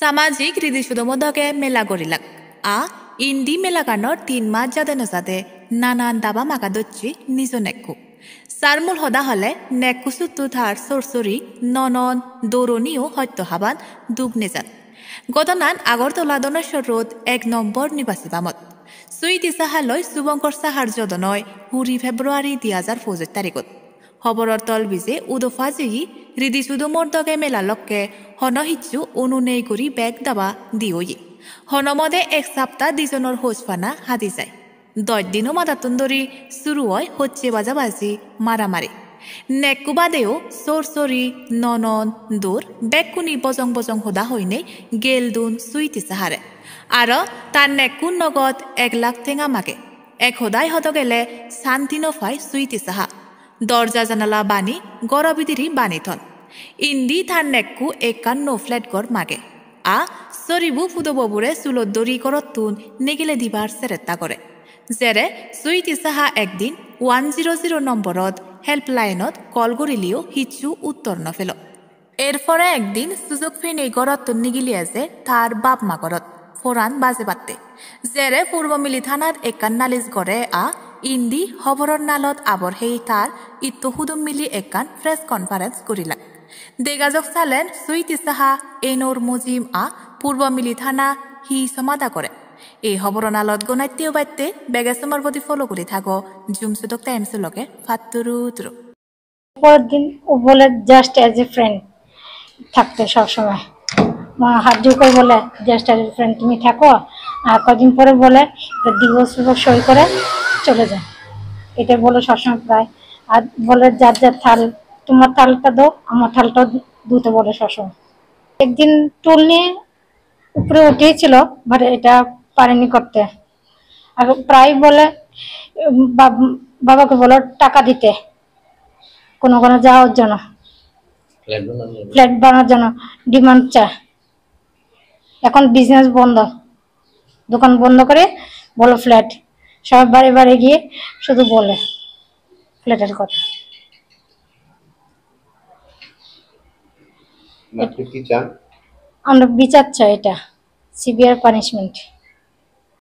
সামাজিক রীতিসুদমদকে মেলা গরিলাক আ ইন্দি মেলাকানোর 3 মাস যাতে নজাতে নানান দাবা মাকা দচ্ছি নিজ নেকু সারমূল হদা হলে নেকু সুতু থার সরসরি ননন দৌরনীয় হত্য হাবান দুগ নেজাত গতনান আগরতলা দনেশ্বর রোড 1 নম্বর নিবাসী বামত সুইতি সাহালয় শুভঙ্কর সাহার যদনয় 2 ফেব্রুয়ারি 2025 তারিখত খবৰৰ তল বিজে উদফা জিগি রিদিসুদু মর্দকে মেলা লক্কে হনহিচ্ছু অনুনেই করি বেগ দাবা দিওই হনমদে 1 সপ্তাহ দিজনের হোজফানা হাতি যায় 10 দিনও মাদাতুন ধরি শুরু হয় হচ্ছে বাজাবাজি মারামারি নেকু বাদেও সরসরি ননন দূর বেকুনি বজং বজং হদা হইনে গেলদুন সুইতি সাহারে আর তার নেকুন নগদ 1 লাখ টেঙা মাগে এক হদাই হত গেলে শান্তি নফাই সুইতি সাহা দরজা জানালা বানি গরবিদিরি বানিথন ইন্দি থার নেকু একান নো ফ্ল্যাট গড় মাগে আ সরিবু ফুদববুরে চুলত দরি করতুন নেগিলে দিবার সেরেত্তা করে যেরে সুইতি সাহা একদিন 100 নম্বরত হেল্পলাইনত কল করিলিও হিচু উত্তর নফেল এরপরে একদিন সুযোগ ফিনে গড়তুন নিগিলিয়া যে তার বাপ মা গড়ত ফোরান বাজে পাতে যেরে পূর্বমিলি থানাত একান নালিশ গড়ে আ ইন্দি খবরের নালত আবর হেই তার ইত্তু হুদুম মিলি একান প্রেস কনফারেন্স করিলা দেগাজক চালেন সুইতি সাহা এনোর মুজিম আ পূর্বমিলি থানা হি সমাধা করে এই খবরের নালত গনাইতেও বাইতে বেগেসমর প্রতি ফলো করে থাকো জুমসুদক টাইমস লগে ফাত্তুরু তুরু পরের দিন ও বলে জাস্ট এজ এ ফ্রেন্ড থাকতে সবসময় হাত জোর করে বলে জাস্ট এজ এ ফ্রেন্ড তুমি থাকো আর কদিন পরে বলে ডিভোর্স সই করে চলে যায় এটা বলে সবসময় প্রায় আর বলে যার যার থাল তোমার থালটা দাও আমার থালটা দুটো বলে সবসময় একদিন টুল নিয়ে উপরে উঠেছিল বাট এটা পারেনি করতে আর প্রায় বলে বাবাকে বলো টাকা দিতে কোনো কোনো যাওয়ার জন্য ফ্ল্যাট বানানোর জন্য ডিমান্ড চায় এখন বিজনেস বন্ধ দোকান বন্ধ করে বলো ফ্ল্যাট সব বাড়ি বাড়ি গিয়ে শুধু বলে ফ্ল্যাটের কথা আমরা বিচার চাই এটা সিভিয়ার পানিশমেন্ট